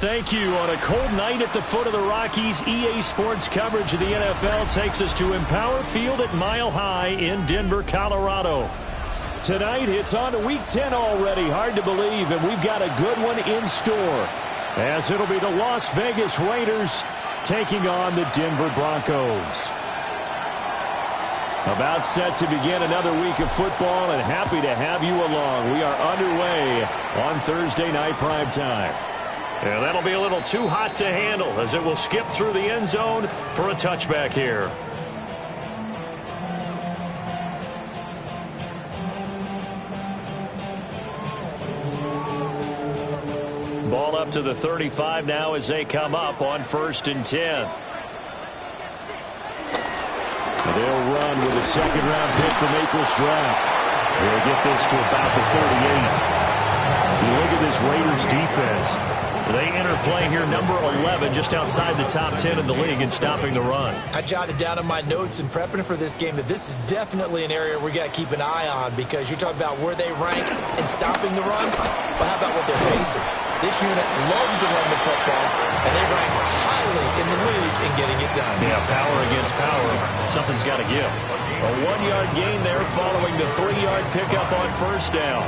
Thank you. On a cold night at the foot of the Rockies, EA Sports coverage of the NFL takes us to Empower Field at Mile High in Denver, Colorado. Tonight, it's on to Week 10 already. Hard to believe, and we've got a good one in store, as it'll be the Las Vegas Raiders taking on the Denver Broncos. About set to begin another week of football, and happy to have you along. We are underway on Thursday night primetime. And that'll be a little too hot to handle as it will skip through the end zone for a touchback here. Ball up to the 35 now as they come up on 1st and 10. They'll run with a second-round pick from April's draft. They'll get this to about the 38. You look at this Raiders defense. They enter play here, number 11, just outside the top 10 in the league in stopping the run. I jotted down in my notes in prepping for this game that this is definitely an area we got to keep an eye on, because you're talking about where they rank in stopping the run. Well, how about what they're facing? This unit loves to run the football, and they rank highly in the league in getting it done. Yeah, power against power. Something's got to give. A 1-yard gain there following the 3-yard pickup on 1st down.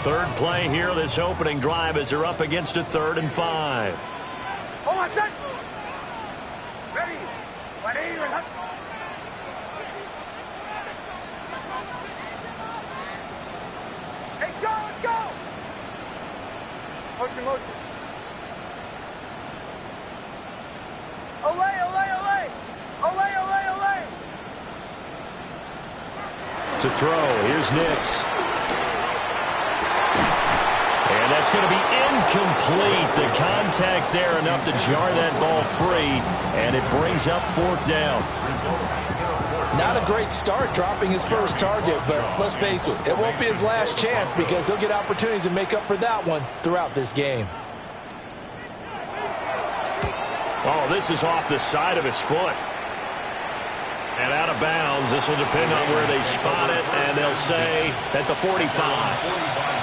Third play here, this opening drive, as they're up against a 3rd and 5. Hold on, set. Ready. Hey, Sean, let's go. Motion. Olay. To throw, here's Nix. And that's going to be incomplete. The contact there enough to jar that ball free, and it brings up 4th down. Not a great start dropping his first target, but let's face it, it won't be his last chance, because he'll get opportunities to make up for that one throughout this game. Oh, this is off the side of his foot. And out of bounds. This will depend on where they spot it, and they'll say at the 45.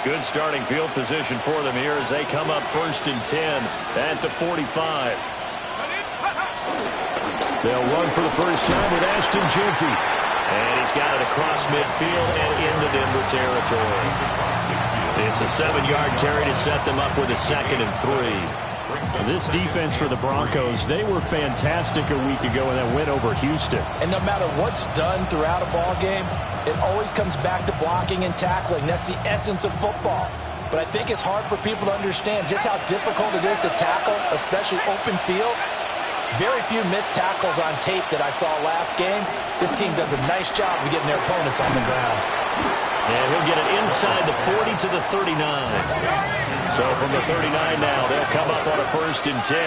Good starting field position for them here as they come up 1st and 10 at the 45. They'll run for the first time with Ashton Jeanty. And he's got it across midfield and into Denver territory. It's a 7-yard carry to set them up with a 2nd and 3. This defense for the Broncos, they were fantastic a week ago in that win over Houston. And no matter what's done throughout a ball game, it always comes back to blocking and tackling. That's the essence of football. But I think it's hard for people to understand just how difficult it is to tackle, especially open field. Very few missed tackles on tape that I saw last game. This team does a nice job of getting their opponents on the ground. And he'll get it inside the 40 to the 39. So from the 39 now, they'll come up on a 1st and 10.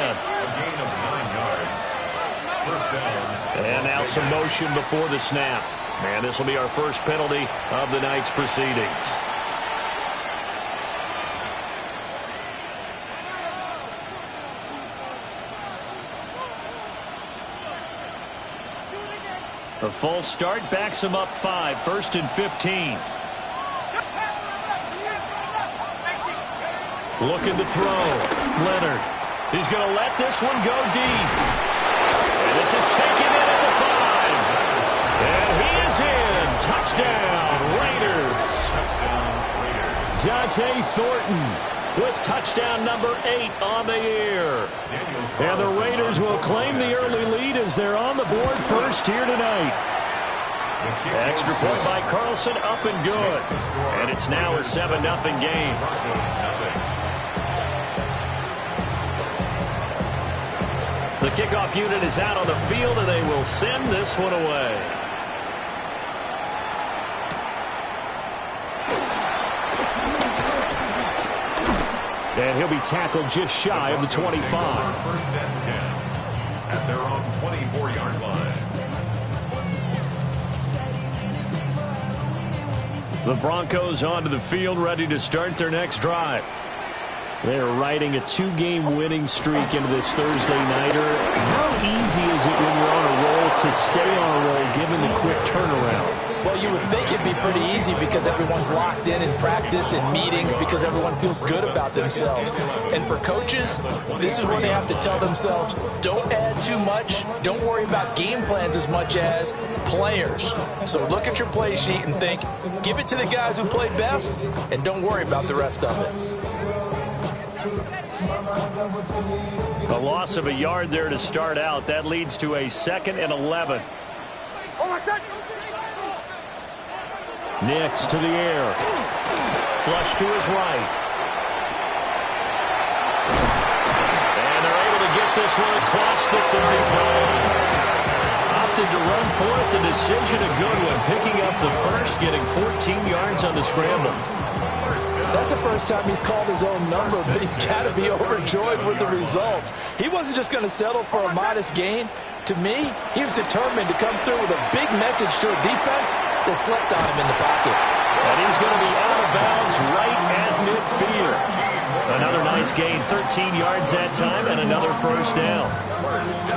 And now some motion before the snap. And this will be our first penalty of the night's proceedings. A false start backs him up 5, 1st and 15. Looking to throw. Leonard. He's going to let this one go deep. And this is taken in at the 5. And he is in. Touchdown, Raiders. Dante Thornton with touchdown number 8 on the year. And the Raiders will claim the early lead as they're on the board first here tonight. Extra point by Carlson, up and good. And it's now a 7-0 game. The kickoff unit is out on the field, and they will send this one away. And he'll be tackled just shy of the 25. First and 10 at their own 24-yard line. The Broncos onto the field, ready to start their next drive. They're riding a 2-game winning streak into this Thursday nighter. How easy is it when you're on a roll to stay on a roll given the quick turnaround? Well, you would think it'd be pretty easy because everyone's locked in practice and meetings because everyone feels good about themselves. And for coaches, this is where they have to tell themselves, don't add too much. Don't worry about game plans as much as players. So look at your play sheet and think, give it to the guys who play best and don't worry about the rest of it. A loss of a yard there to start out. That leads to a 2nd and 11. Nix to the air. Flush to his right. And they're able to get this one across the 35. Opted to run for it. The decision a good one. Picking up the first, getting 14 yards on the scramble. That's the first time he's called his own number, but he's got to be overjoyed with the results. He wasn't just going to settle for a modest gain. To me, he was determined to come through with a big message to a defense that slept on him in the pocket. And he's going to be out of bounds right at midfield. Another nice gain, 13 yards that time, and another first down.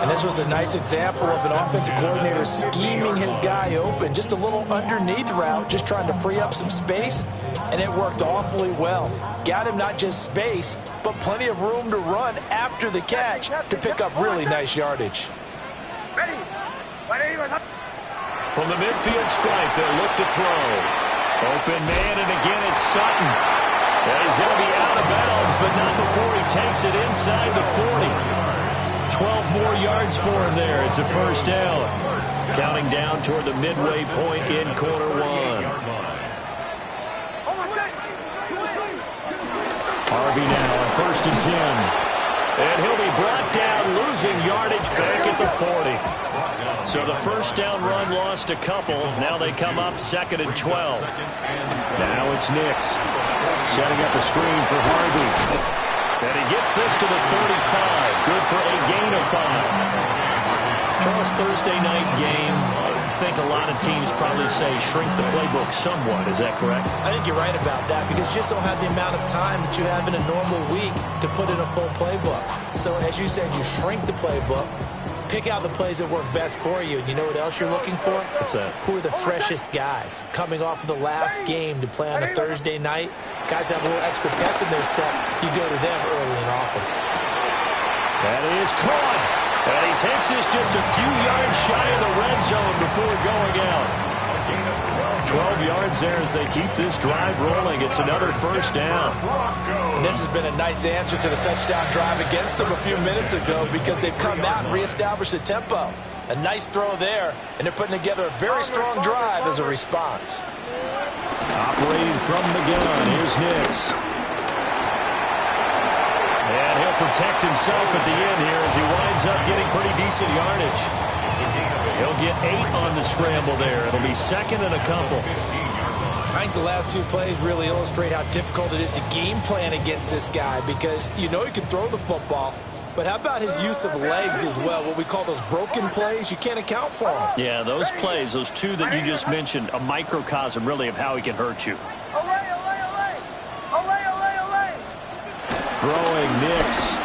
And this was a nice example of an offensive coordinator scheming his guy open. Just a little underneath route, just trying to free up some space, and it worked awfully well. Got him not just space, but plenty of room to run after the catch to pick up really nice yardage. From the midfield stripe, they'll look to throw. Open man, and again it's Sutton. And he's going to be out of bounds, but not before he takes it inside the 40. 12 more yards for him there. It's a first down. Counting down toward the midway point in quarter 1. Harvey now on 1st and 10. And he'll be brought down, losing yardage back at the 40. So the first down run lost a couple. Now they come up 2nd and 12. Now it's Nix setting up a screen for Harvey. And he gets this to the 35. Good for a gain of 5. Charles, Thursday night game. I think a lot of teams probably say shrink the playbook somewhat. Is that correct? I think you're right about that because you just don't have the amount of time that you have in a normal week to put in a full playbook. So as you said, you shrink the playbook, pick out the plays that work best for you. And you know what else you're looking for? What's that? Who are the freshest guys coming off of the last game to play on a Thursday night? Guys have a little extra pep in their step. You go to them early and often. That is caught. And he takes this just a few yards shy of the red zone before going out. 12 yards there as they keep this drive rolling. It's another first down. And this has been a nice answer to the touchdown drive against them a few minutes ago because they've come out and reestablished the tempo. A nice throw there, and they're putting together a very strong drive as a response. Operating from the gun, here's Nix. And he'll protect himself at the end here as he winds up getting pretty decent yardage. He'll get 8 on the scramble there. It'll be 2nd and a couple. I think the last 2 plays really illustrate how difficult it is to game plan against this guy because you know he can throw the football, but how about his use of legs as well, what we call those broken plays? You can't account for them. Yeah, those plays, those 2 that you just mentioned, a microcosm really of how he can hurt you. Throwing Nix.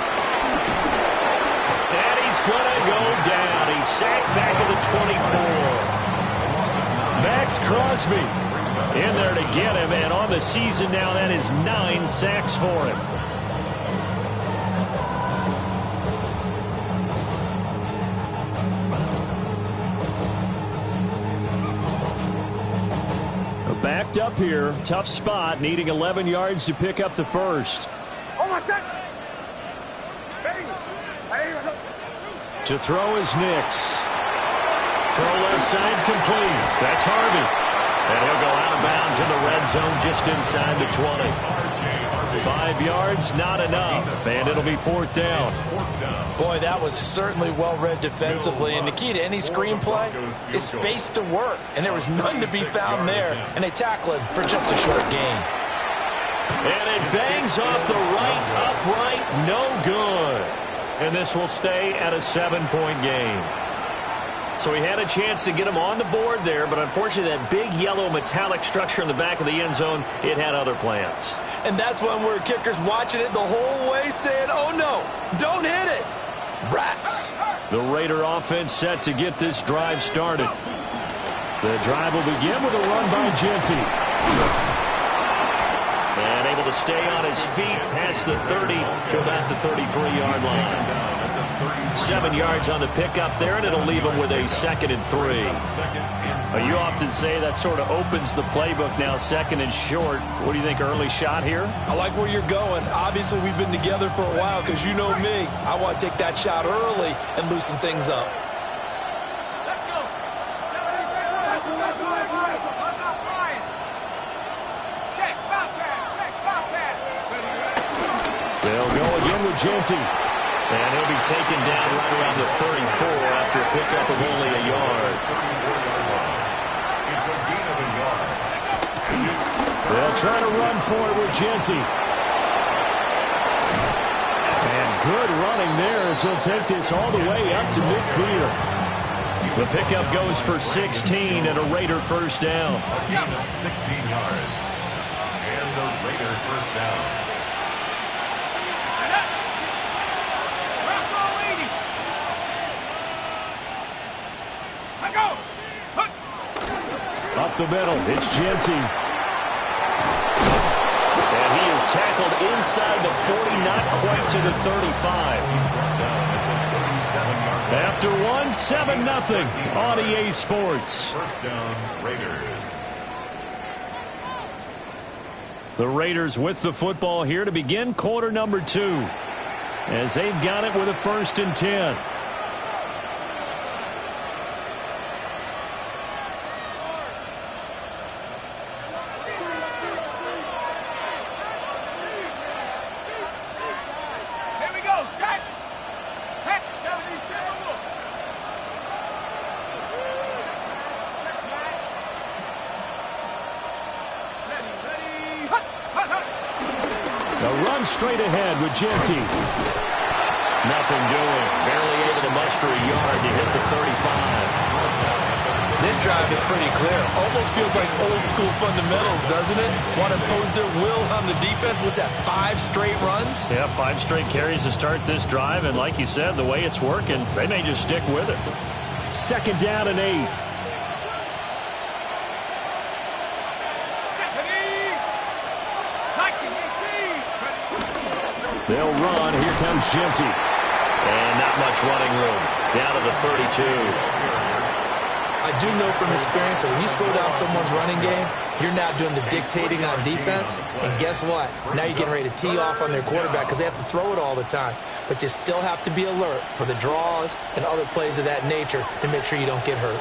And he's going to go down. He's sacked back at the 24. Maxx Crosby in there to get him, and on the season now, that is 9 sacks for him. Backed up here, tough spot, needing 11 yards to pick up the first. To throw is Nix. Throw left side complete. That's Harvey. And he'll go out of bounds in the red zone just inside the 20. 5 yards, not enough. And it'll be 4th down. Boy, that was certainly well read defensively. And the key to any screenplay is space to work. And there was none to be found there. And they tackle him for just a short gain. And it bangs off the right upright. No good. And this will stay at a 7-point game. So he had a chance to get him on the board there, but unfortunately that big yellow metallic structure in the back of the end zone, it had other plans. And that's when we're kickers watching it the whole way saying, oh no, don't hit it. Rats. The Raider offense set to get this drive started. The drive will begin with a run by Jeanty. And able to stay on his feet past the 30 to about the 33-yard line. 7 yards on the pickup there, and it'll leave him with a 2nd and 3. You often say that sort of opens the playbook now, 2nd and short. What do you think, early shot here? I like where you're going. Obviously, we've been together for a while because you know me. I want to take that shot early and loosen things up. Let's go. Check, Bobcat. They'll go again with Jeanty. And he'll be taken down right around the 34 after a pickup of only a yard. It's a gain of a yard. They'll try to run for it with Jeanty. And good running there as he'll take this all the way up to midfield. The pickup goes for 16 and a Raider first down. A gain of 16 yards. And the Raider first down. Up the middle, it's Jeanty. And he is tackled inside the 40, not quite to the 35. After 7-0 on EA Sports. First down, Raiders. The Raiders with the football here to begin quarter number 2. As they've got it with a 1st and 10. Straight ahead with Jeanty. Nothing doing. Barely able to muster a yard to hit the 35. This drive is pretty clear. Almost feels like old school fundamentals, doesn't it? Want to impose their will on the defense. Was that 5 straight runs? Yeah, 5 straight carries to start this drive. And like you said, the way it's working, they may just stick with it. 2nd down and 8. They'll run. Here comes Jeanty. And not much running room. Down to the 32. I do know from experience that when you slow down someone's running game, you're now doing the dictating on defense. And guess what? Now you're getting ready to tee off on their quarterback because they have to throw it all the time. But you still have to be alert for the draws and other plays of that nature to make sure you don't get hurt.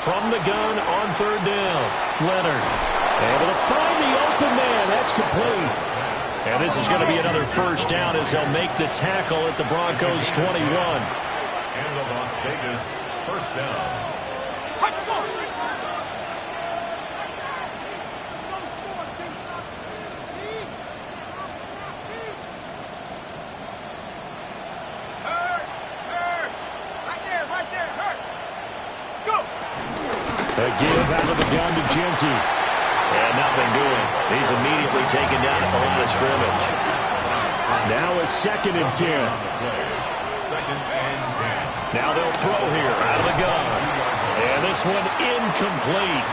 From the gun on 3rd down. Leonard able to find the open man. That's complete. And this is going to be another first down as they'll make the tackle at the Broncos 21. And the Las Vegas first down. A give out of the gun to Jeanty. And nothing doing. He's immediately taken down at the line of scrimmage. Now a 2nd and 10. Second and 10. Now they'll throw here out of the gun. And this one incomplete.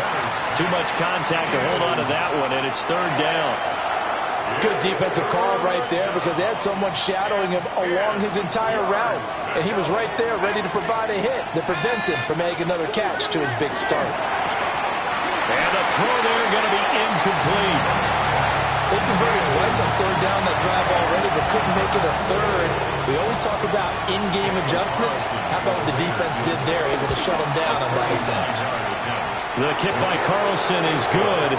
Too much contact to hold on to that one, and it's 3rd down. Good defensive call right there because they had someone shadowing him along his entire route. And he was right there ready to provide a hit that prevents him from making another catch to his big start. And the throw there going to be incomplete. They converted twice on 3rd down that drive already, but couldn't make it a 3rd. We always talk about in-game adjustments. How about what the defense did there, able to shut them down on that attempt. The kick by Carlson is good.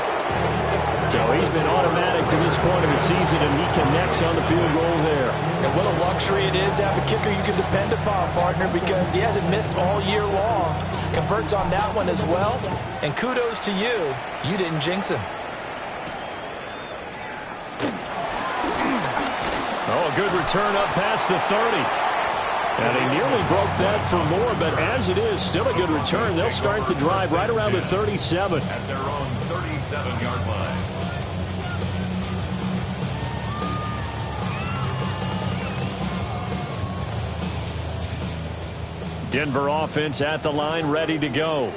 So he's been automatic to this point of the season, and he connects on the field goal there. And what a luxury it is to have a kicker you can depend upon, partner, because he hasn't missed all year long. Converts on that one as well. And kudos to you. You didn't jinx him. Oh, a good return up past the 30. And he nearly broke that for more, but as it is, still a good return. They'll start the drive right around the 37. At their own 37-yard line. Denver offense at the line, ready to go.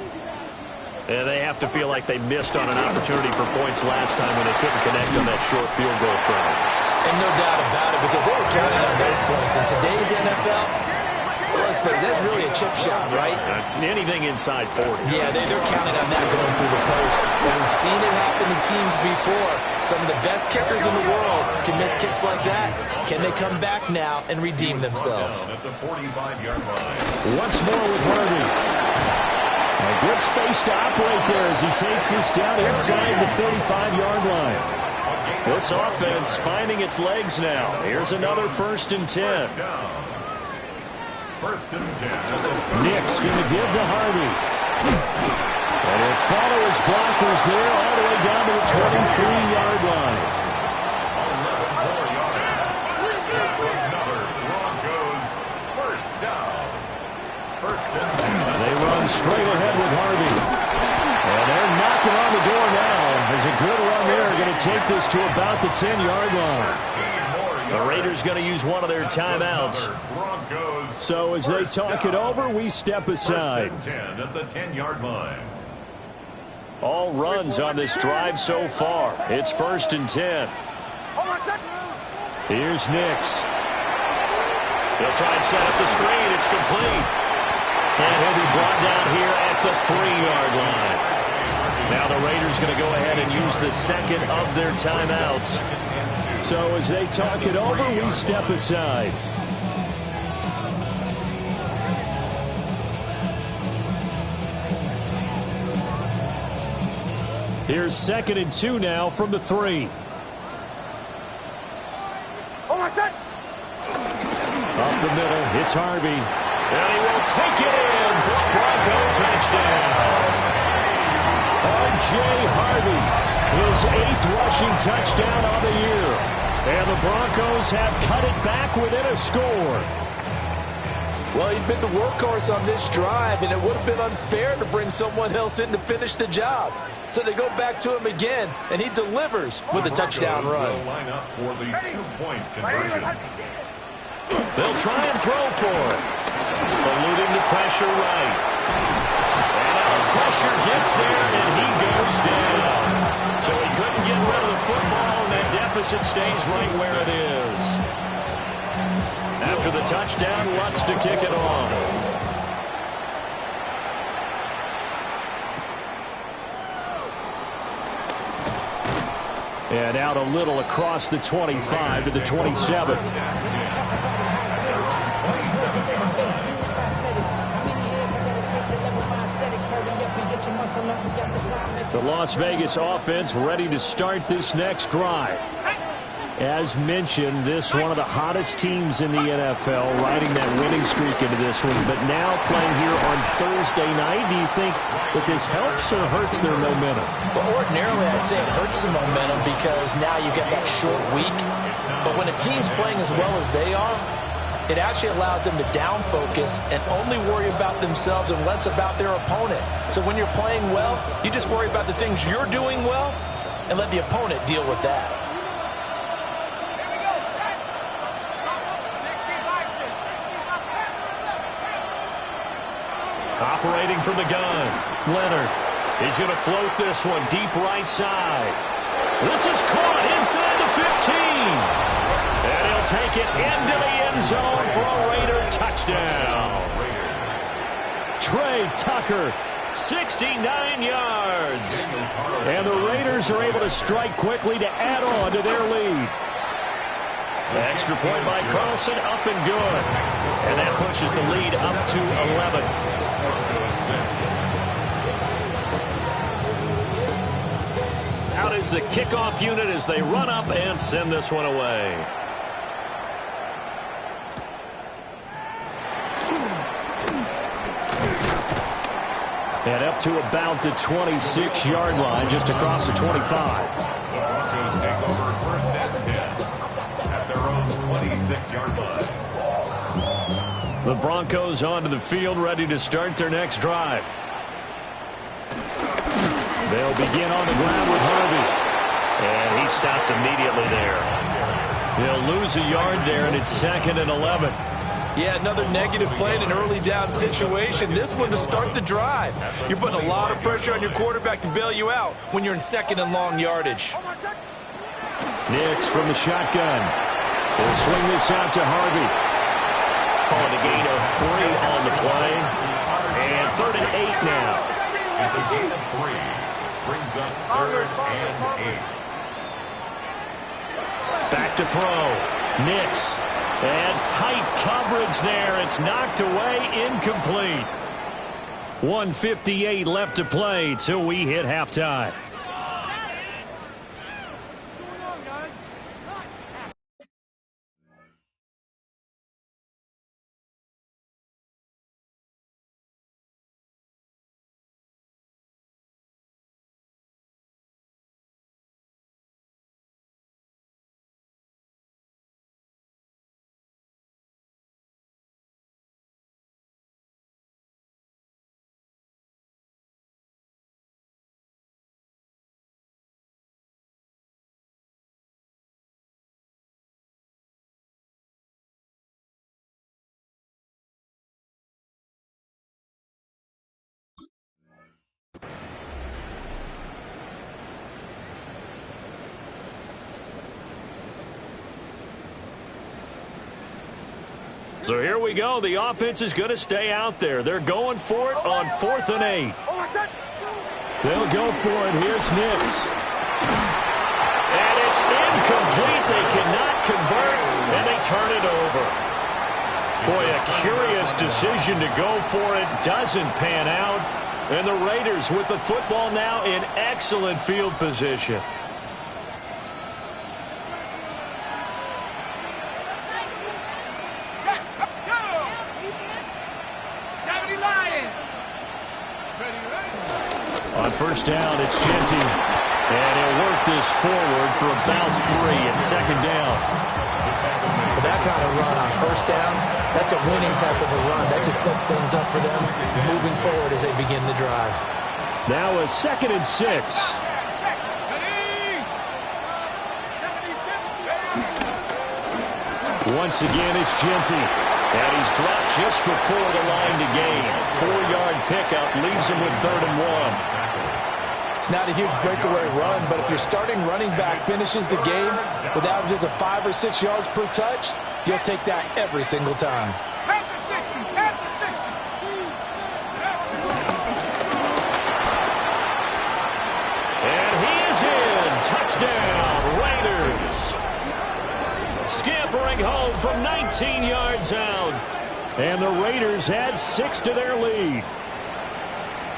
And they have to feel like they missed on an opportunity for points last time when they couldn't connect on that short field goal try. And no doubt about it, because they were counting on those points. In today's NFL, let's face it, that's really a chip shot, right? That's anything inside 40. Yeah, they're counting on that going through the post. But we've seen it happen to teams before. Some of the best kickers in the world can miss kicks like that. Can they come back now and redeem themselves? At the 45-yard line. Once more with Harvey. A good space to operate there as he takes this down inside the 35-yard line. This offense finding its legs now. Here's another 1st and 10. First and 10. Nick's going to give to Harvey. And he'll follow his blockers there all the way down to the 23-yard line. 11 more yards. That's another Broncos first down. First and 10. They run straight ahead with Harvey. And they're knocking on the door now. There's a good run there. Going to take this to about the 10-yard line. The Raiders going to use one of their timeouts. So as they talk it over, we step aside. First and 10 at the 10-yard line. All runs on this drive so far. It's 1st and 10. Here's Nix. They'll try and set up the screen. It's complete. And he'll be brought down here at the 3-yard line. Now the Raiders going to go ahead and use the 2nd of their timeouts. So as they talk it over, we step aside. Here's 2nd and 2 now from the 3. Up the middle, it's Harvey. And he will take it in for a Bronco touchdown. R.J. Harvey, his 8th rushing touchdown on the year. And the Broncos have cut it back within a score. Well, he'd been the workhorse on this drive, and it would have been unfair to bring someone else in to finish the job. So they go back to him again, and he delivers with a touchdown run. Will line up for the 2-point conversion. They'll try and throw for it. Eluding the pressure right. And now the pressure gets there, and he goes down. So he couldn't get rid of the football, and that deficit stays right where it is. After the touchdown, Lutz to kick it off. And out a little across the 25 to the 27. The Las Vegas offense ready to start this next drive. As mentioned, this one of the hottest teams in the NFL, riding that winning streak into this one, but now playing here on Thursday night. Do you think that this helps or hurts their momentum? Well, ordinarily, I'd say it hurts the momentum because now you get that short week. But when a team's playing as well as they are, it actually allows them to down focus and only worry about themselves and less about their opponent. So when you're playing well, you just worry about the things you're doing well and let the opponent deal with that. Operating from the gun. Leonard. He's going to float this one deep right side. This is caught inside the 15. And he'll take it into the end zone for a Raider touchdown. Trey Tucker, 69 yards. And the Raiders are able to strike quickly to add on to their lead. Extra point by Carlson, up and good. And that pushes the lead up to 11. Out is the kickoff unit as they run up and send this one away. And up to about the 26-yard line, just across the 25. The Broncos take over first and 10 at their own 26-yard line. The Broncos onto the field, ready to start their next drive. They'll begin on the ground with Harvey. And he stopped immediately there. They'll lose a yard there, and it's 2nd and 11. Yeah, another negative play in an early down situation. This one to start the drive. You're putting a lot of pressure on your quarterback to bail you out when you're in 2nd and long yardage. Nix from the shotgun. They'll swing this out to Harvey. Calling a gain of 3 on the play. And 3rd and 8 now. It's a gain of 3. Brings up 3rd and 8. Back to throw. Nix. And tight coverage there. It's knocked away, incomplete. 1:58 left to play till we hit halftime. So here we go. The offense is going to stay out there. They're going for it on 4th and 8. They'll go for it. Here's Nix. And it's incomplete. They cannot convert, and they turn it over. Boy, a curious decision to go for it. Doesn't pan out. And the Raiders with the football now in excellent field position. On first down, it's Genty. And he'll work this forward for about 3 and 2nd down. But that kind of run on first down, that's a winning type of a run. That just sets things up for them moving forward as they begin the drive. Now a 2nd and 6. Once again, it's Genty. And he's dropped just before the line to gain. 4-yard pickup leaves him with 3rd and 1. It's not a huge breakaway run, but if your starting running back finishes the game with averages of 5 or 6 yards per touch, you'll take that every single time. At the 60, at the 60. And he is in. Touchdown, Raiders. Scampering home from 19 yards out. And the Raiders add 6 to their lead.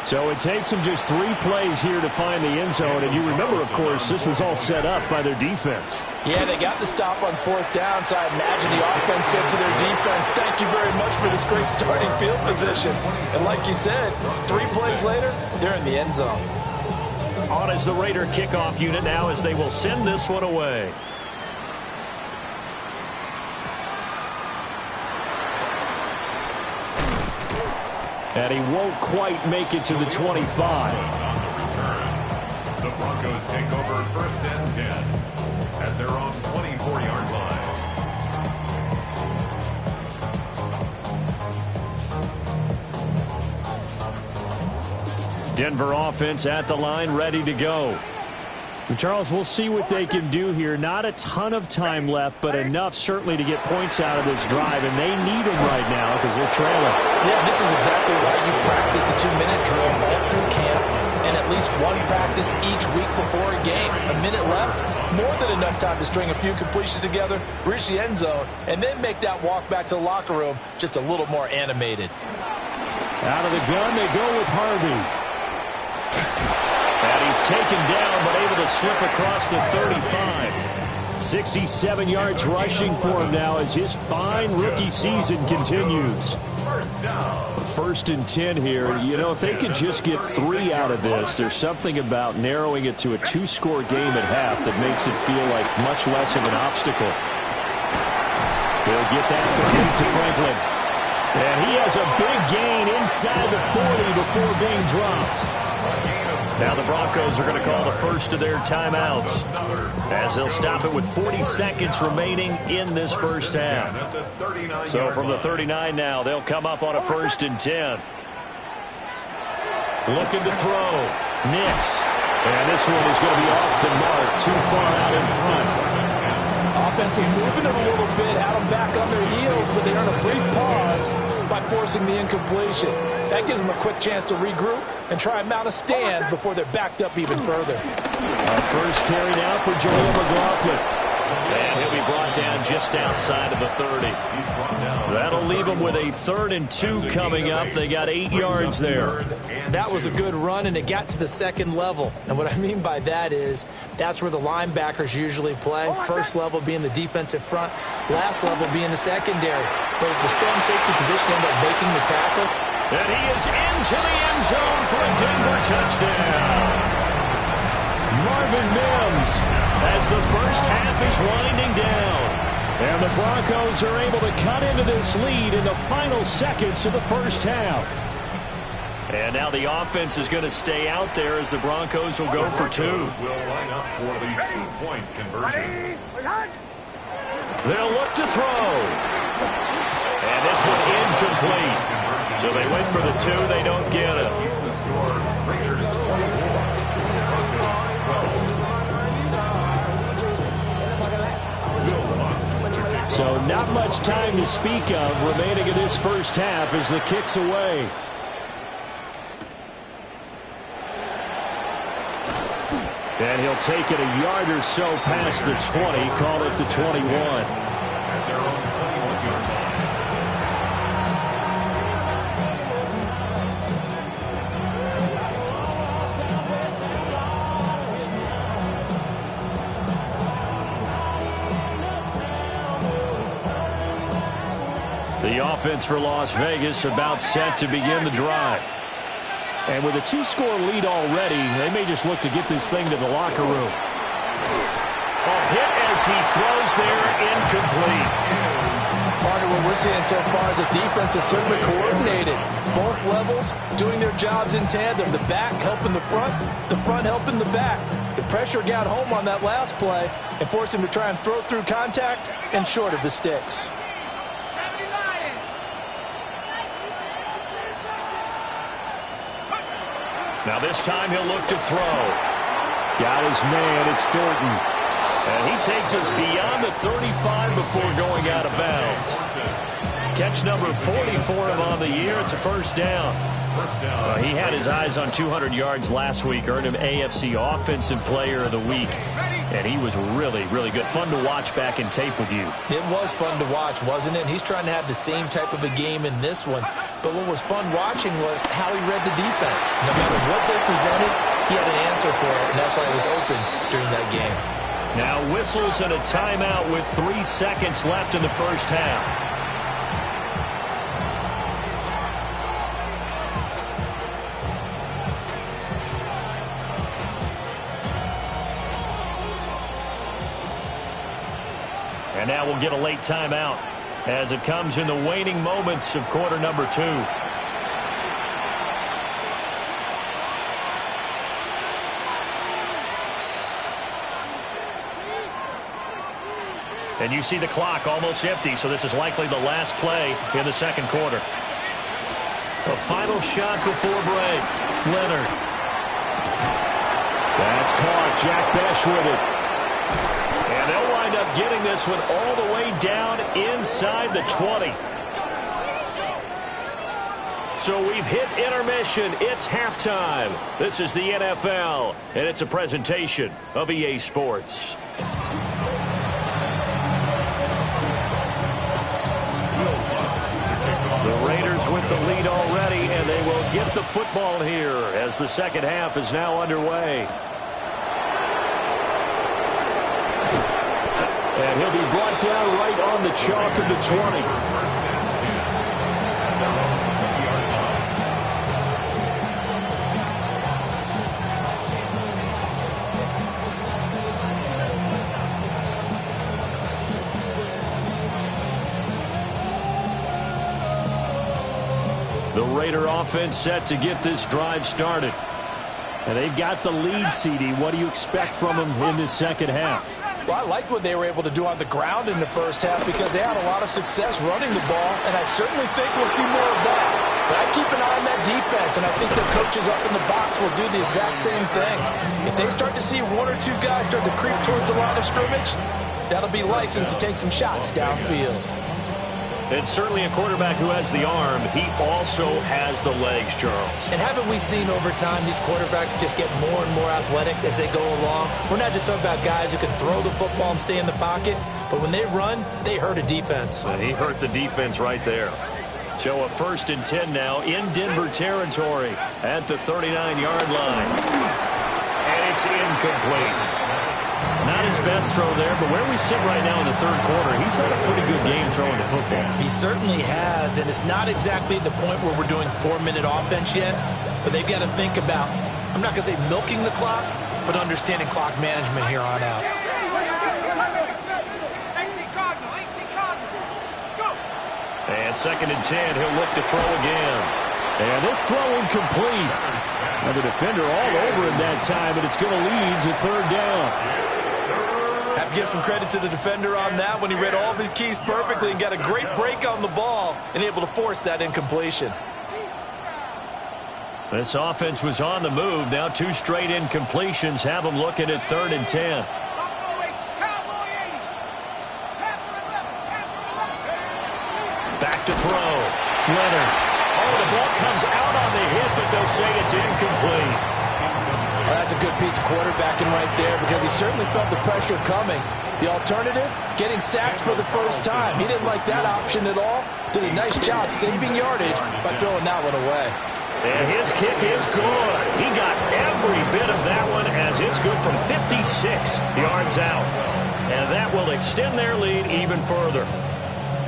So it takes them just 3 plays here to find the end zone. And you remember, of course, this was all set up by their defense. Yeah, they got the stop on 4th down, so I imagine the offense said to their defense, thank you very much for this great starting field position. And like you said, 3 plays later, they're in the end zone. On is the Raider kickoff unit now as they will send this one away. And he won't quite make it to the 25. On the return, the Broncos take over first and 10 at their own 24-yard line. Denver offense at the line, ready to go. And Charles, we'll see what they can do here. Not a ton of time left, but enough certainly to get points out of this drive, and they need them right now because they're trailing. Yeah, this is exactly why you practice a 2-minute drill all through camp and at least one practice each week before a game. A minute left, more than enough time to string a few completions together, reach the end zone, and then make that walk back to the locker room just a little more animated. Out of the gun, they go with Harvey. And he's taken down, but able to slip across the 35. 67 yards rushing for him now as his fine rookie season continues. First and 10 here. You know, if they could just get 3 out of this, there's something about narrowing it to a 2-score game at half that makes it feel like much less of an obstacle. They'll get that to Franklin. And he has a big gain inside the 40 before being dropped. Now the Broncos are going to call the first of their timeouts as they'll stop it with 40 seconds remaining in this first half. So from the 39 now, they'll come up on a 1st and 10. Looking to throw. Nix. And this one is going to be off the mark, too far out in front. Offense was moving it a little bit, had them back on their heels, but they earned a brief pause by forcing the incompletion. That gives them a quick chance to regroup and try and mount a stand before they're backed up even further. Our first carry now for Jaleel McLaughlin. And he'll be brought down just outside of the 30. That'll leave them with a 3rd and 2 coming up. They got 8 yards there. That was a good run, and it got to the second level. And what I mean by that is that's where the linebackers usually play. First level being the defensive front, last level being the secondary. But if the strong safety position ended up making the tackle. And he is into the end zone for a Denver touchdown. Marvin Mims as the first half is winding down. And the Broncos are able to cut into this lead in the final seconds of the first half. And now the offense is going to stay out there as the Broncos will go for 2. Will line up for the 2-point conversion. They'll look to throw. And this one incomplete. So they went for the 2. They don't get it. So not much time to speak of remaining in this first half as the kick's away. And he'll take it a yard or so past the 20, call it the 21. The offense for Las Vegas about set to begin the drive. And with a 2-score lead already, they may just look to get this thing to the locker room. A hit as he throws there, incomplete. Part of what we're seeing so far is the defense is certainly coordinated. Both levels doing their jobs in tandem. The back helping the front helping the back. The pressure got home on that last play and forced him to try and throw through contact and short of the sticks. Now this time he'll look to throw. Got his man, it's Thornton. And he takes us beyond the 35 before going out of bounds. Catch number 40 for him on the year. It's a first down. He had his eyes on 200 yards last week, earned him AFC Offensive Player of the Week. And he was really, really good. Fun to watch back in tape with you. It was fun to watch, wasn't it? And he's trying to have the same type of a game in this one. But what was fun watching was how he read the defense. No matter what they presented, he had an answer for it, and that's why it was open during that game. Now whistles and a timeout with 3 seconds left in the first half. And now we'll get a late timeout as it comes in the waning moments of quarter number 2. And you see the clock almost empty, so this is likely the last play in the second quarter. A final shot before break. Leonard. caught. Jack Bech with it. And they'll wind up getting this one all the way down inside the 20. So we've hit intermission. It's halftime. This is the NFL, and it's a presentation of EA Sports. The Raiders with the lead already, and they will get the football here as the second half is now underway. And he'll be brought down right on the chalk of the 20. The Raider offense set to get this drive started. And they've got the lead, CD. What do you expect from them in this second half? Well, I liked what they were able to do on the ground in the first half because they had a lot of success running the ball, and I certainly think we'll see more of that. But I keep an eye on that defense, and I think the coaches up in the box will do the exact same thing. If they start to see one or two guys start to creep towards the line of scrimmage, that'll be license to take some shots downfield. It's certainly a quarterback who has the arm. He also has the legs, Charles. And haven't we seen over time these quarterbacks just get more and more athletic as they go along? We're not just talking about guys who can throw the football and stay in the pocket, but when they run, they hurt a defense. He hurt the defense right there. So a 1st and 10 now in Denver territory at the 39-yard line. And it's incomplete. Not his best throw there, but where we sit right now in the third quarter, he's had a pretty good game throwing the football. He certainly has, and it's not exactly at the point where we're doing 4-minute offense yet, but they've got to think about, I'm not going to say milking the clock, but understanding clock management here on out. 18 Cardinal, 18 Cardinal. Go! And 2nd and 10, he'll look to throw again. And this throw incomplete. And the defender all over him that time, and it's going to lead to 3rd down. Have to give some credit to the defender on that when he read all of his keys perfectly and got a great break on the ball and able to force that incompletion. This offense was on the move. Now 2 straight incompletions have them looking at 3rd and 10. Back to throw. Leonard. Oh, the ball comes out on the hit, but they'll say it's incomplete. Well, that's a good piece of quarterbacking right there because he certainly felt the pressure coming. The alternative, getting sacked for the first time. He didn't like that option at all. Did a nice job saving yardage by throwing that one away. And his kick is good. He got every bit of that one as it's good from 56 yards out. And that will extend their lead even further.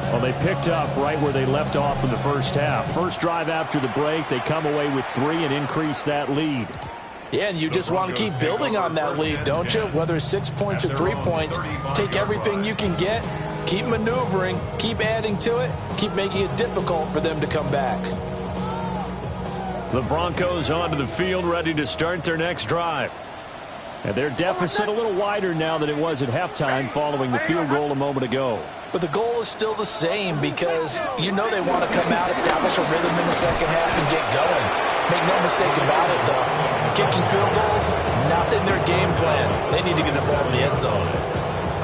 Well, they picked up right where they left off in the first half. First drive after the break, they come away with 3 and increase that lead. Yeah, and you just want to keep building on that lead, don't you? Whether it's 6 points or 3 points, take everything you can get, keep maneuvering, keep adding to it, keep making it difficult for them to come back. The Broncos onto the field, ready to start their next drive. And their deficit a little wider now than it was at halftime following the field goal a moment ago. But the goal is still the same because you know they want to come out, establish a rhythm in the second half, and get going. Make no mistake about it, though. Kicking field goals, not in their game plan. They need to get the ball in the end zone.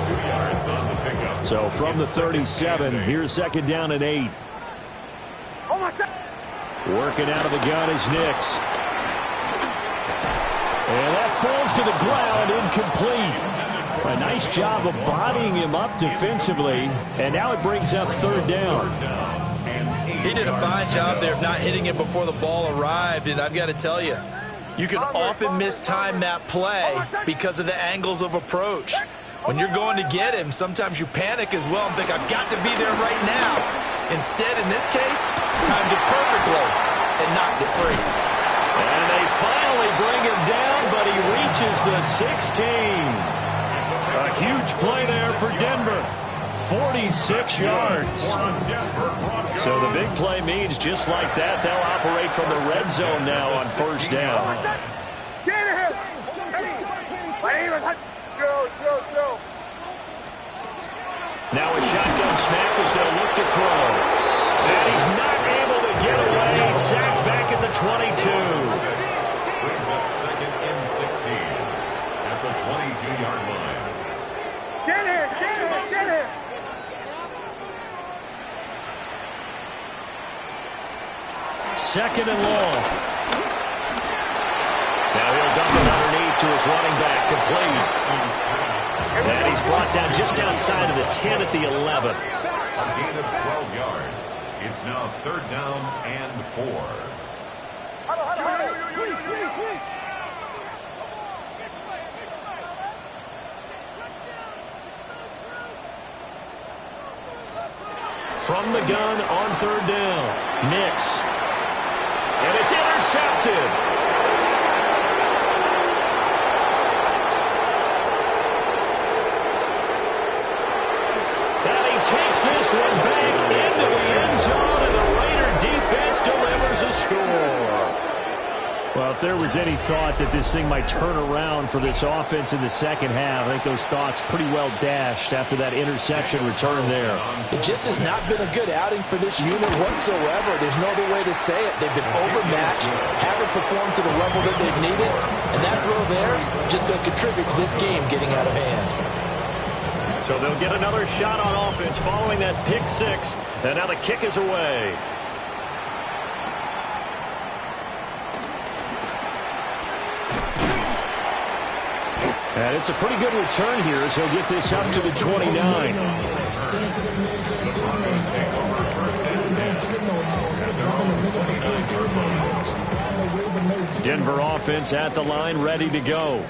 2 yards on the pickup. So from the 37, here's 2nd down and 8. Working out of the gun is Nix. And that falls to the ground, incomplete. A nice job of bodying him up defensively, and now it brings up 3rd down. He did a fine job there of not hitting it before the ball arrived, and I've got to tell you, you can often mistime that play because of the angles of approach. When you're going to get him, sometimes you panic as well and think, I've got to be there right now. Instead, in this case, timed it perfectly and knocked it free. And they finally bring him down, but he reaches the 16. A huge play there for Denver. 46 yards. So the big play means just like that, they'll operate from the red zone now on 1st down. Now a shotgun snap as they'll look to throw. And he's not able to get away. Sacked back at the 22. Brings up 2nd and 16. the 22-yard line. Get here, get here. Second and long. Now he'll dump it underneath to his running back, complete. And he's brought down just outside of the 10 at the 11. A gain of 12 yards. It's now third down and 4. From the gun on third down, Nix. And it's intercepted. And he takes this one back into the end zone, and the Raider defense delivers a score. Well, if there was any thought that this thing might turn around for this offense in the second half, I think those thoughts pretty well dashed after that interception return there. It just has not been a good outing for this unit whatsoever. There's no other way to say it. They've been overmatched, haven't performed to the level that they've needed, and that throw there just going to contribute to this game getting out of hand. So they'll get another shot on offense following that pick six, and now the kick is away. And it's a pretty good return here as he'll get this up to the 29. The Broncos take over first and 10 at their own 29-yard line. Denver offense at the line, ready to go.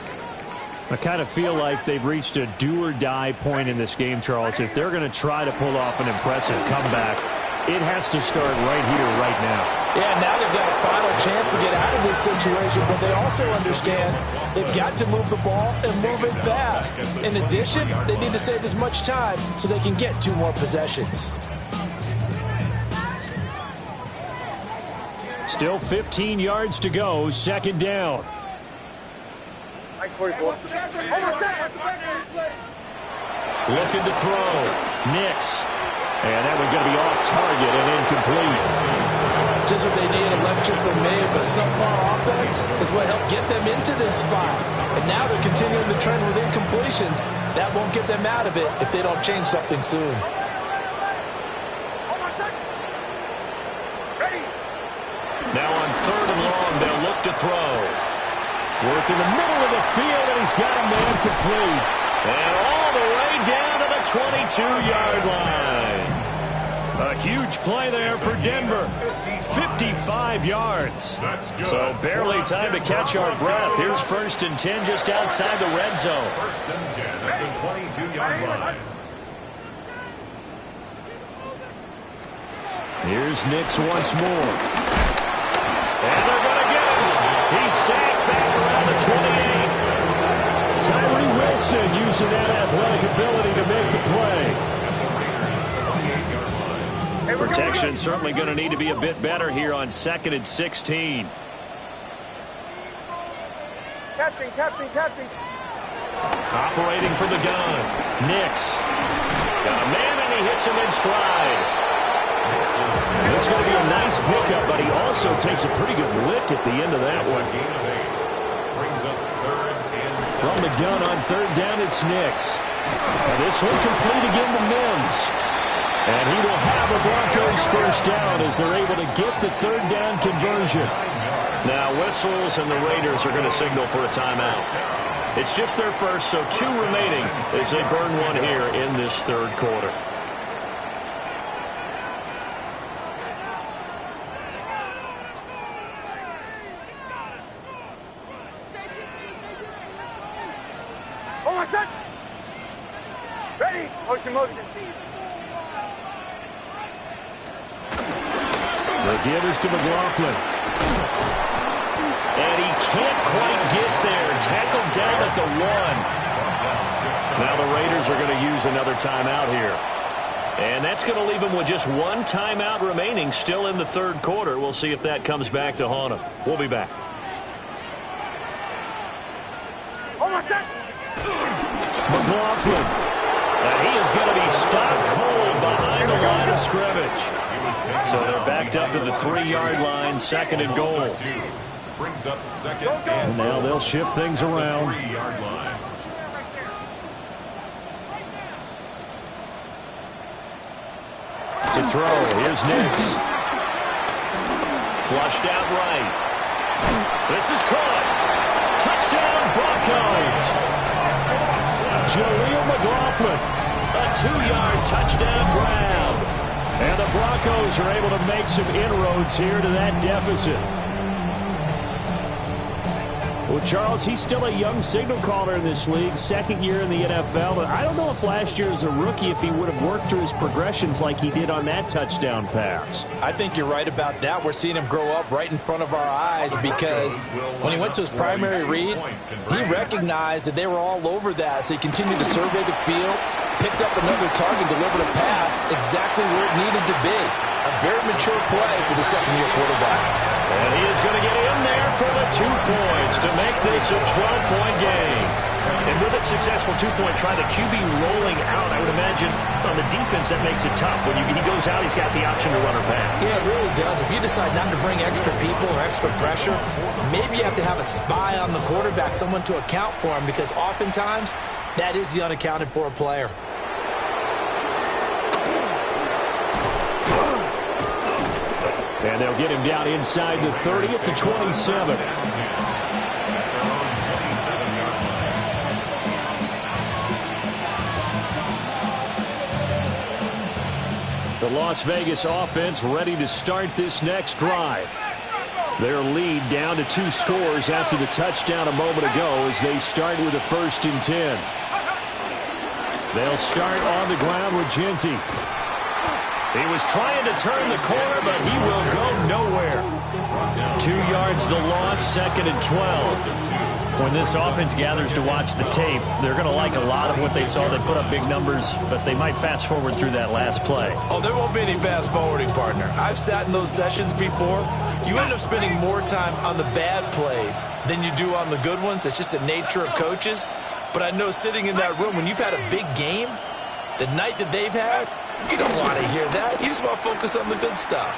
I kind of feel like they've reached a do-or-die point in this game, Charles. If they're going to try to pull off an impressive comeback, it has to start right here, right now. Yeah, now they've got a final chance to get out of this situation, but they also understand they've got to move the ball and move it fast. In addition, they need to save as much time so they can get 2 more possessions. Still 15 yards to go, second down. Looking to throw. Nix. And that one's going to be off target and incomplete. Just what they need, a lecture from me, but subpar offense is what helped get them into this spot. And now they're continuing the trend with incompletions. That won't get them out of it if they don't change something soon. Now on third and long, they'll look to throw. Work in the middle of the field, and he's got him to incomplete. And all the way down to the 22-yard line. A huge play there for Denver. 55 yards. So barely time to catch our breath. Here's first and 10 just outside the red zone. First and 10 at the 22-yard line. Here's Nix once more. And they're going to get him. He's sacked back around the 28. Tyree Wilson using that athletic ability to make the play. Protection certainly going to need to be a bit better here on 2nd and 16. Captain. Operating from the gun. Nix. Got a man and he hits him in stride. It's going to be a nice pickup, but he also takes a pretty good lick at the end of that one. From the gun on third down, it's Nix. And this one complete again to Mims. And he will have the Broncos first down as they're able to get the third down conversion. Now whistles and the Raiders are going to signal for a timeout. It's just their first, so 2 remaining as they burn one here in this third quarter. Ready? Motion. The give is to McLaughlin. And he can't quite get there. Tackled down at the 1. Now the Raiders are going to use another timeout here. And that's going to leave them with just 1 timeout remaining still in the third quarter. We'll see if that comes back to haunt them. We'll be back. McLaughlin. And he is going to be stopped cold behind the line of scrimmage. So they're backed up to the 3-yard line, 2nd and goal. Brings up 2nd and now they'll shift things around. 3-yard line. to throw. Here's Nix. Flushed out right. This is caught. Touchdown, Broncos. Jaleel McLaughlin. A 2-yard touchdown grab. And the Broncos are able to make some inroads here to that deficit. Well, Charles, he's still a young signal caller in this league, second year in the NFL. But I don't know if last year as a rookie, if he would have worked through his progressions like he did on that touchdown pass. I think you're right about that. We're seeing him grow up right in front of our eyes because when he went to his primary read, he recognized that they were all over that. So he continued to survey the field, picked up another target, delivered a pass exactly where it needed to be. A very mature play for the second-year quarterback. And he is going to get in there for the 2 points to make this a 12-point game. And with a successful 2-point try, the QB rolling out, I would imagine on the defense that makes it tough. When he goes out, he's got the option to run or pass. Yeah, it really does. If you decide not to bring extra people or extra pressure, maybe you have to have a spy on the quarterback, someone to account for him, because oftentimes that is the unaccounted for player. And they'll get him down inside the 30 at the 27. The Las Vegas offense ready to start this next drive. Their lead down to 2 scores after the touchdown a moment ago as they start with a 1st and 10. They'll start on the ground with Genty. He was trying to turn the corner, but he will go nowhere. 2 yards the loss, 2nd and 12. When this offense gathers to watch the tape, they're going to like a lot of what they saw. They put up big numbers, but they might fast forward through that last play. Oh, there won't be any fast forwarding, partner. I've sat in those sessions before. You end up spending more time on the bad plays than you do on the good ones. It's just the nature of coaches. But I know sitting in that room, when you've had a big game, the night that they've had, you don't want to hear that. You just want to focus on the good stuff.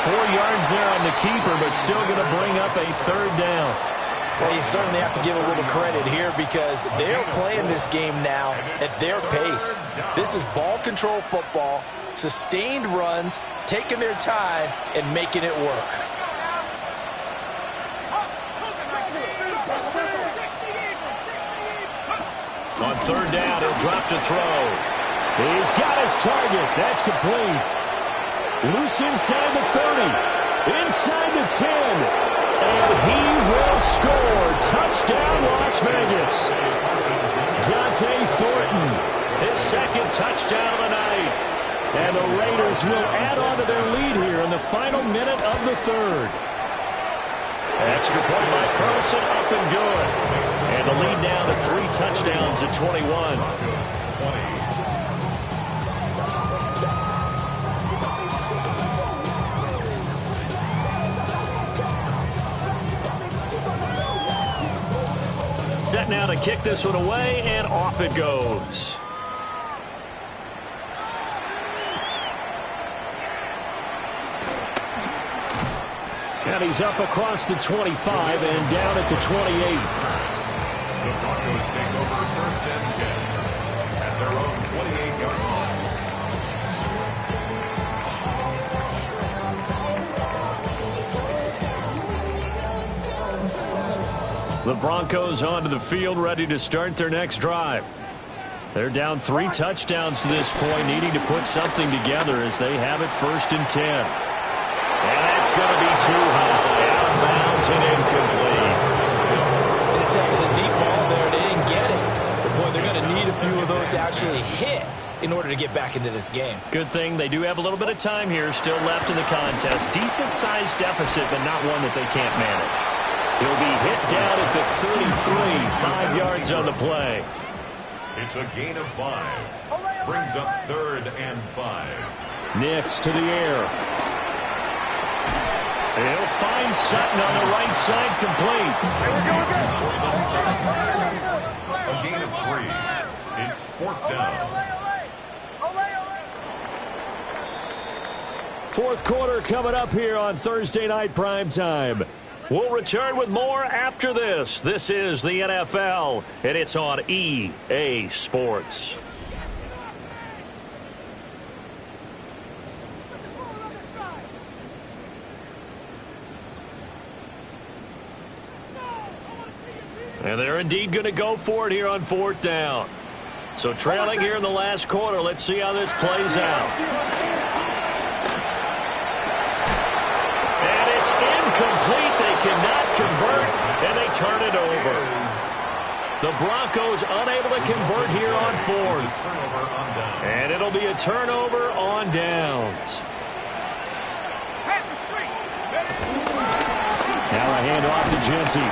4 yards there on the keeper, but still going to bring up a 3rd down. Well, you certainly have to give a little credit here because they're playing this game now at their pace. This is ball control football, sustained runs, taking their time, and making it work. On 3rd down, he'll drop to throw. He's got his target. That's complete. Loose inside the 30. Inside the 10. And he will score. Touchdown, Las Vegas. Dante Thornton. His 2nd touchdown of the night. And the Raiders will add on to their lead here in the final minute of the 3rd. Extra point by Carlson, up and good. And the lead down to 3 touchdowns at 21. Set now to kick this one away, and off it goes. And he's up across the 25 and down at the 28. The Broncos take over 1st and 10 at their own 28-yard line. The Broncos onto the field, ready to start their next drive. They're down 3 touchdowns to this point, needing to put something together as they have it 1st and 10. And that's going to be too high. Out of bounds and incomplete. They attempted a deep ball there. They didn't get it. But, boy, they're going to need a few of those to actually hit in order to get back into this game. Good thing they do have a little bit of time here still left in the contest. Decent-sized deficit, but not one that they can't manage. He'll be hit down at the 33, 5 yards on the play. It's a gain of 5. Brings up 3rd and 5. Nix to the air. He'll find Sutton on the right side, complete. A gain of 3. It's 4th down. 4th quarter coming up here on Thursday Night Primetime. We'll return with more after this. This is the NFL, and it's on EA Sports. And they're indeed going to go for it here on 4th down. So trailing here in the last quarter. Let's see how this plays out. And it's incomplete. They cannot convert, and they turn it over. The Broncos unable to convert here on 4th. And it'll be a turnover on downs. Now a handoff to Genty.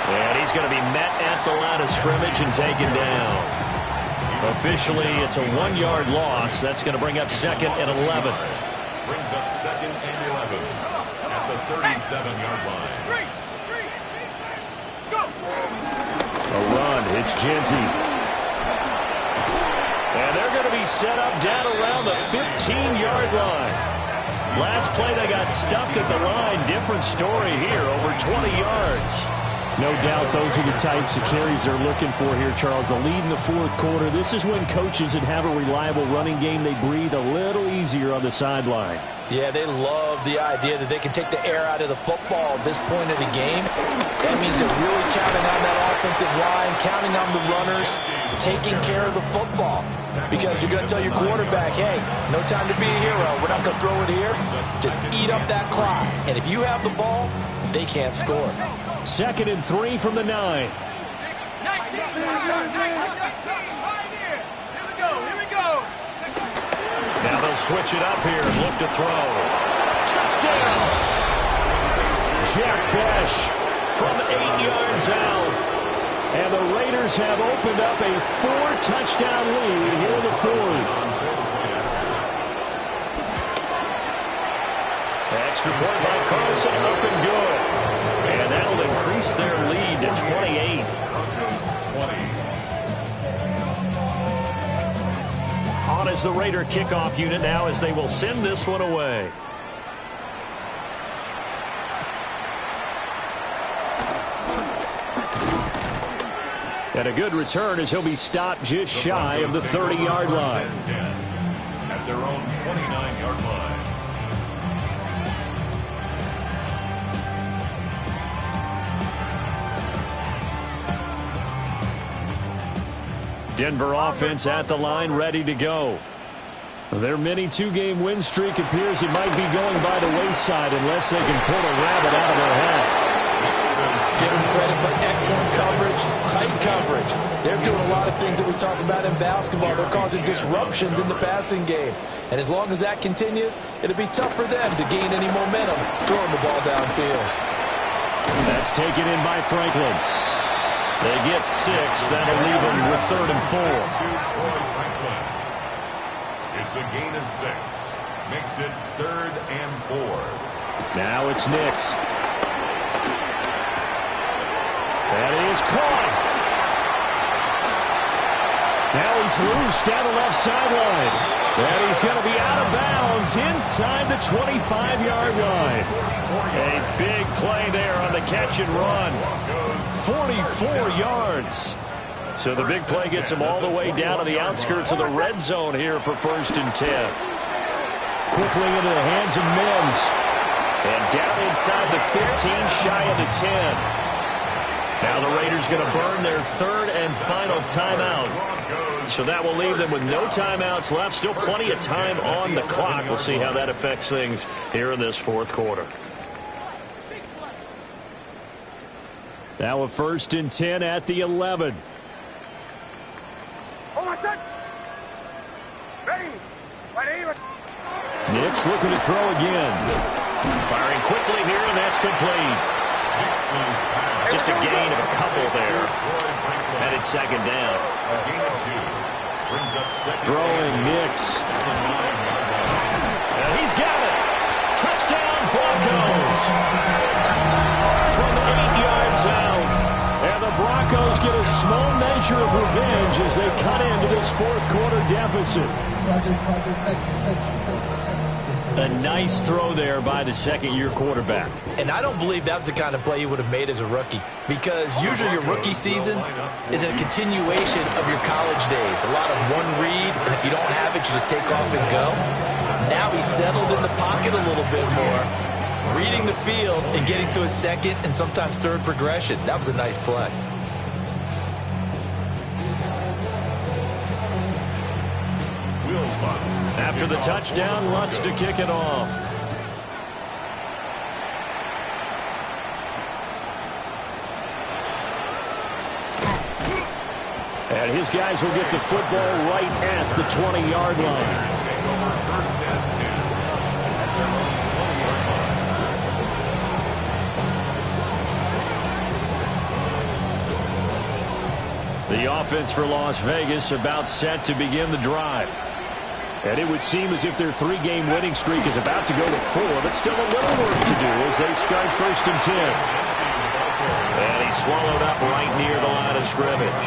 And he's going to be met at the line of scrimmage and taken down. Officially, it's a 1-yard loss. That's going to bring up 2nd and 11. Brings up 2nd and 11 at the 37-yard line. A run. It's Genty. And they're going to be set up down around the 15-yard line. Last play, they got stuffed at the line. Different story here, over 20 yards. No doubt those are the types of carries they're looking for here, Charles. The lead in the 4th quarter. This is when coaches that have a reliable running game, they breathe a little easier on the sideline. Yeah, they love the idea that they can take the air out of the football at this point of the game. That means they're really counting on that offensive line, counting on the runners, taking care of the football. Because you're going to tell your quarterback, hey, no time to be a hero. We're not going to throw it here. Just eat up that clock. And if you have the ball, they can't score. 2nd and 3 from the 9. 19, 19, 19. Here we go. Now they'll switch it up here and look to throw. Touchdown! Jack Bech from 8 yards out. And the Raiders have opened up a 4-touchdown lead here in the 4th. Extra point by Carlson, up and good. And that'll increase their lead to 28. Broncos 20. On is the Raider kickoff unit now as they will send this one away. And a good return as he'll be stopped just shy of the 30-yard line. At their own 29-yard line. Denver offense at the line, ready to go. Their mini 2-game win streak appears it might be going by the wayside unless they can pull a rabbit out of their hat. Give them credit for excellent coverage, tight coverage. They're doing a lot of things that we talk about in basketball. They're causing disruptions in the passing game. And as long as that continues, it'll be tough for them to gain any momentum throwing the ball downfield. That's taken in by Franklin. They get 6. That'll leave them with 3rd and 4. To Troy Franklin. It's a gain of 6. Makes it 3rd and 4. Now it's Nix. That is caught. Now he's loose down the left sideline. And he's going to be out of bounds inside the 25-yard line. A big play there on the catch and run. 44 yards. So the big play gets him all the way down to the outskirts of the red zone here for 1st and 10. Quickly into the hands of Mims. And down inside the 15, shy of the 10. Now the Raiders going to burn their 3rd and final timeout. So that will leave them with no timeouts left. Still plenty of time on the clock. We'll see how that affects things here in this 4th quarter. Now a 1st and 10 at the 11. Hold on, son. Ready. Nix looking to throw again. Firing quickly here, and that's complete. Just a gain of a couple there. Headed 2nd down. A gain of 2. Brings up 2nd. Throwing Nix. And he's got it. Touchdown Broncos. From 8 yards out. And the Broncos get a small measure of revenge as they cut into this 4th quarter deficit. A nice throw there by the 2nd-year quarterback. And I don't believe that was the kind of play he would have made as a rookie. Because usually your rookie season is a continuation of your college days. A lot of one read, and if you don't have it, you just take off and go. Now he's settled in the pocket a little bit more, reading the field and getting to his 2nd and sometimes 3rd progression. That was a nice play. After the touchdown, Lutz to kick it off. And his guys will get the football right at the 20-yard line. The offense for Las Vegas about set to begin the drive. And it would seem as if their 3-game winning streak is about to go to 4, but still a little work to do as they start 1st and 10. And he's swallowed up right near the line of scrimmage.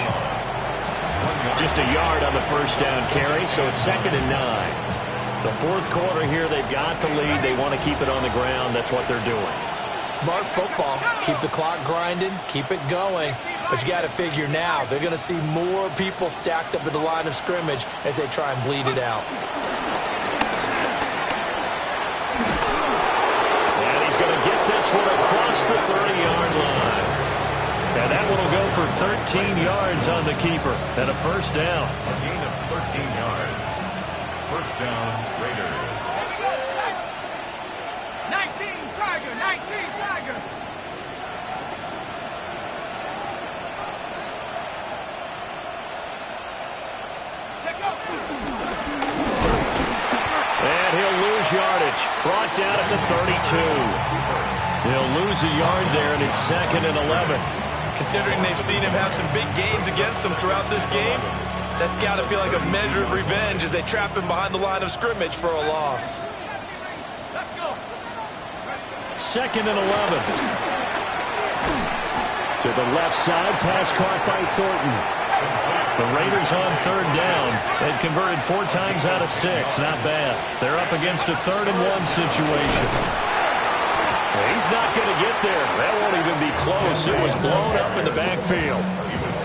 Just a yard on the first down carry, so it's 2nd and 9. The fourth quarter here, they've got the lead. They want to keep it on the ground. That's what they're doing. Smart football. Keep the clock grinding. Keep it going. But you got to figure now, they're going to see more people stacked up at the line of scrimmage as they try and bleed it out. And he's going to get this one across the 30-yard line. And that one will go for 13 yards on the keeper. And a first down. A gain of 13 yards. First down, Raiders. 19 Tiger, 19 Tiger. And he'll lose yardage. Brought down at the 32. He'll lose a yard there, and it's 2nd and 11. Considering they've seen him have some big gains against them throughout this game, that's got to feel like a measure of revenge as they trap him behind the line of scrimmage for a loss. Let's go. 2nd and 11. To the left side, pass caught by Thornton. The Raiders on 3rd down. They've converted 4 times out of 6. Not bad. They're up against a 3rd and 1 situation. He's not going to get there. That won't even be close. It was blown up in the backfield.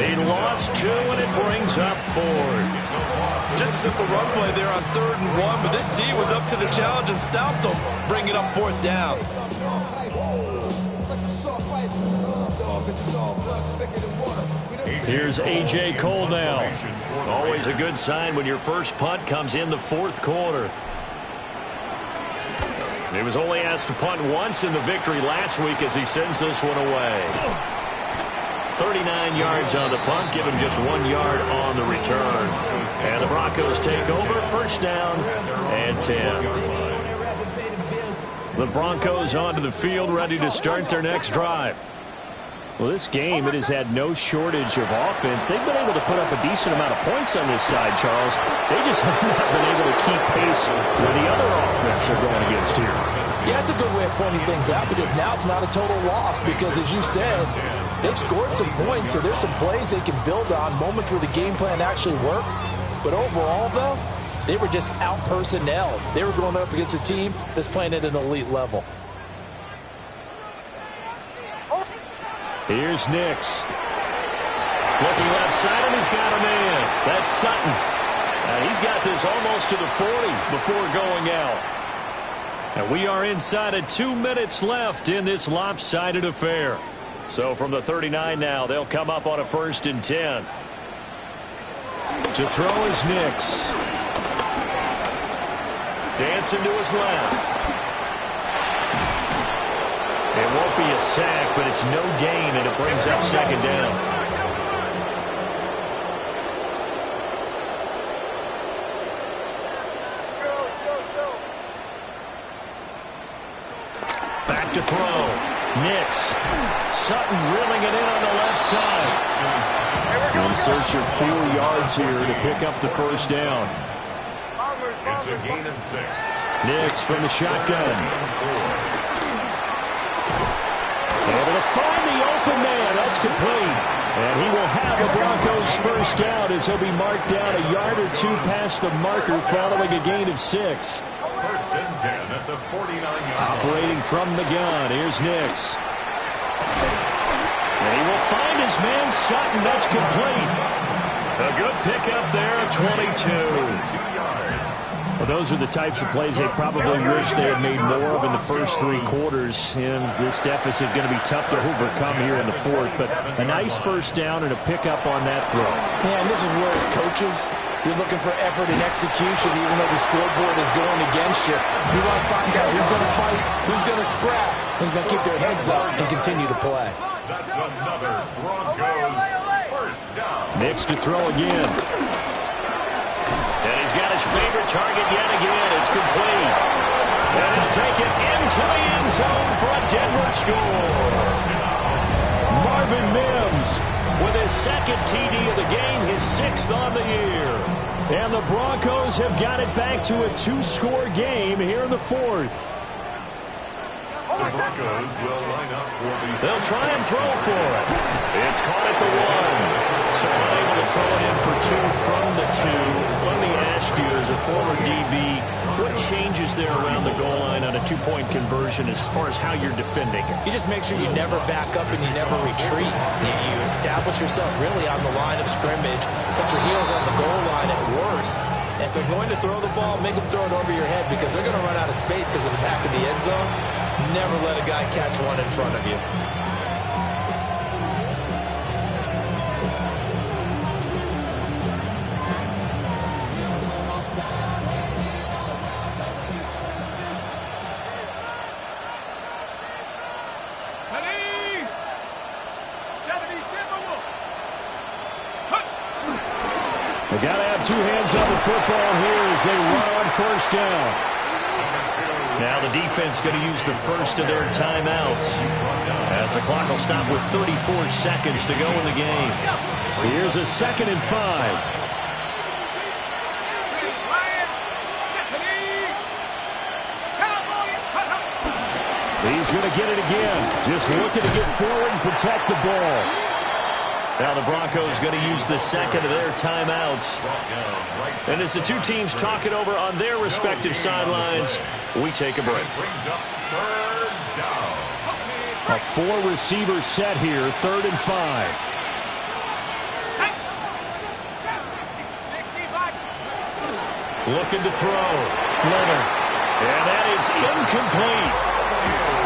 He lost 2, and it brings up 4th. Just a simple run play there on 3rd and 1, but this D was up to the challenge and stopped him, bringing up 4th down. Here's A.J. Cole now. Always a good sign when your first punt comes in the 4th quarter. He was only asked to punt once in the victory last week as he sends this one away. 39 yards on the punt, give him just 1 yard on the return. And the Broncos take over, first down and 10. The Broncos onto the field, ready to start their next drive. Well, this game, it has had no shortage of offense. They've been able to put up a decent amount of points on this side, Charles. They just have not been able to keep pace with the other offense they're going against here. Yeah, it's a good way of pointing things out because now it's not a total loss because, as you said, they've scored some points, so there's some plays they can build on, moments where the game plan actually worked. But overall, though, they were just out-personnel. They were going up against a team that's playing at an elite level. Here's Nix. Looking left side, and he's got a man. That's Sutton. He's got this almost to the 40 before going out. And we are inside of 2 minutes left in this lopsided affair. So from the 39 now, they'll come up on a 1st and 10. To throw is Nix. Dancing to his left. It won't be a sack, but it's no gain, and it brings up 2nd down. Back to throw. Nix. Sutton reeling it in on the left side. In search of 4 yards here to pick up the first down. It's a gain of 6. Nix from the shotgun. Able to find the open man. That's complete. And he will have the Broncos first down as he'll be marked down a yard or 2 past the marker following a gain of 6. 1st and 10 at the 49-yard line. Operating from the gun. Here's Nix. And he will find his man Sutton. That's complete. A good pickup there at 22. 2 yards. Well, those are the types of plays they probably wish they had made more of in the first 3 quarters. And this deficit going to be tough to overcome here in the fourth. But a nice first down and a pickup on that throw. Yeah, and this is where as coaches, you're looking for effort and execution even though the scoreboard is going against you. You want to find out who's going to fight, who's going to scrap, who's going to keep their heads up and continue to play. That's another Broncos first down. Nix to throw again. And he's got his favorite target yet again. It's complete. And he'll take it into the end zone for a Denver score. Marvin Mims with his second TD of the game, his 6th on the year. And the Broncos have got it back to a 2-score game here in the fourth. The Broncos will line up for the... They'll try and throw for it. It's caught at the 1. So unable to throw it in for 2 from the 2. Let me ask you, as a former DB, what changes there around the goal line on a 2-point conversion as far as how you're defending? You just make sure you never back up and you never retreat. You establish yourself really on the line of scrimmage, put your heels on the goal line at worst. And if they're going to throw the ball, make them throw it over your head because they're going to run out of space because of the back of the end zone. Never let a guy catch one in front of you. They got to have 2 hands on the football here as they run on first down. Now the defense going to use the first of their timeouts as the clock will stop with 34 seconds to go in the game. Here's a 2nd and 5. He's going to get it again. Just looking to get forward and protect the ball. Now the Broncos going to use the 2nd of their timeouts. And as the 2 teams talk it over on their respective sidelines, we take a break. A 4-receiver set here, 3rd and 5. Looking to throw. Leonard. And that is incomplete.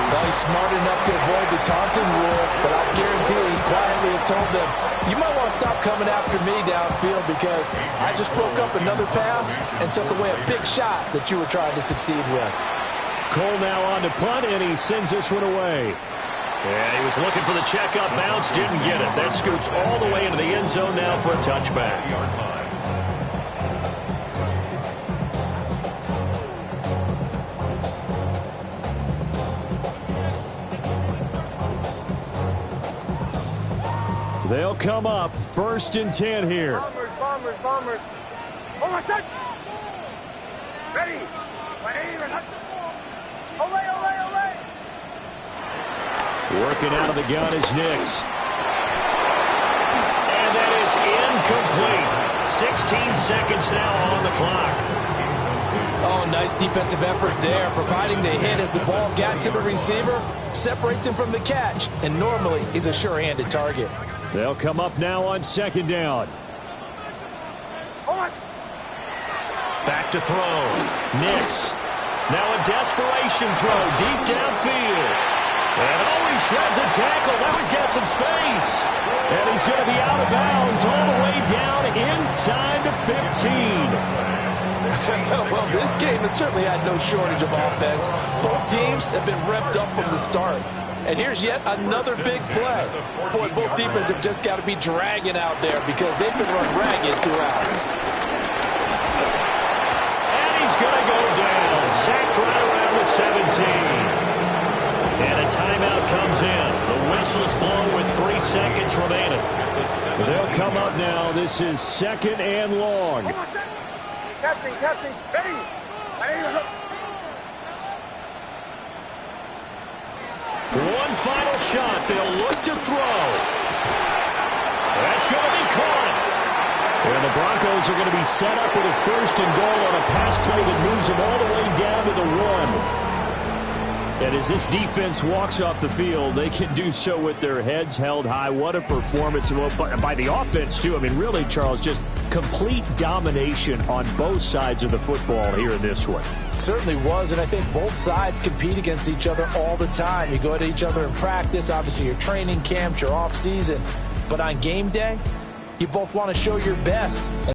Well, he's smart enough to avoid the taunting rule, but I guarantee he quietly has told them, you might want to stop coming after me downfield because I just broke up another pass and took away a big shot that you were trying to succeed with. Cole now on to punt, and he sends this one away. And he was looking for the checkup bounce, didn't get it. That scoots all the way into the end zone now for a touchback. They'll come up 1st and 10 here. Bombers. Oh, my son! Ready! Ole! Working out of the gun is Nix. And that is incomplete. 16 seconds now on the clock. Oh, nice defensive effort there, providing the hit as the ball got to the receiver, separates him from the catch, and normally he's a sure-handed target. They'll come up now on 2nd down. Back to throw. Nix. Now a desperation throw deep downfield. And he shreds a tackle. Now he's got some space. And he's going to be out of bounds all the way down inside the 15. Well, this game has certainly had no shortage of offense. Both teams have been revved up from the start. And here's yet another big play. Boy, both defenses have just got to be dragging out there because they've been run ragged throughout. And he's going to go down. Sacked right around the 17. And a timeout comes in. The whistle's blown with 3 seconds remaining. They'll come up now. This is 2nd and long. Captain, ready! One final shot. They'll look to throw. That's going to be caught. And the Broncos are going to be set up with a 1st and goal on a pass play that moves them all the way down to the 1. And as this defense walks off the field, they can do so with their heads held high. What a performance by the offense, too. I mean, really, Charles, just complete domination on both sides of the football here in this one. Certainly was, and I think both sides compete against each other all the time. You go at each other in practice, obviously your training camps, your off season, but on game day, you both want to show your best.